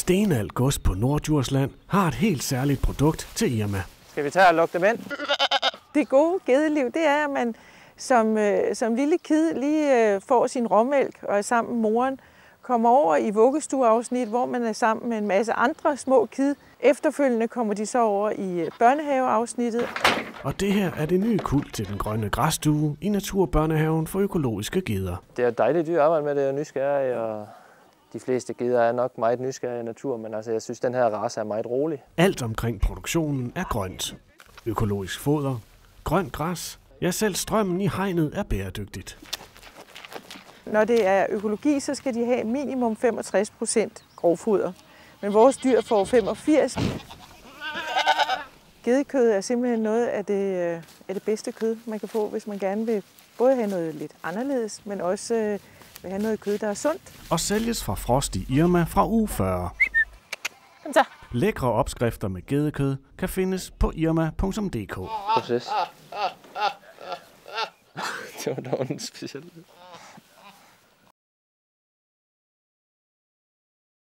Stenald Gods på Norddjursland har et helt særligt produkt til Irma. Skal vi tage og lukke dem ind? Det gode gedeliv, det er, at man som lille kid lige får sin råmælk og er sammen med moren, kommer over i vuggestueafsnit, hvor man er sammen med en masse andre små kid. Efterfølgende kommer de så over i børnehaveafsnittet. Og det her er det nye kuld til den grønne græsstue i Naturbørnehaven for økologiske geder. Det er et dejligt dyr at arbejde med, det er nysgerrig, og de fleste geder er nok meget nysgerrige i natur, men altså, jeg synes, den her race er meget rolig. Alt omkring produktionen er grønt. Økologisk foder, grønt græs, ja selv strømmen i hegnet er bæredygtigt. Når det er økologi, så skal de have minimum 65% grovfoder. Men vores dyr får 85%. Gedekød er simpelthen noget af det bedste kød, man kan få, hvis man gerne vil både have noget lidt anderledes, men også vil have noget kød, der er sundt. Og sælges fra frost i Irma fra uge 40. Kom så. Lækre opskrifter med gedekød kan findes på irma.dk. Proces. Det var dog en speciel.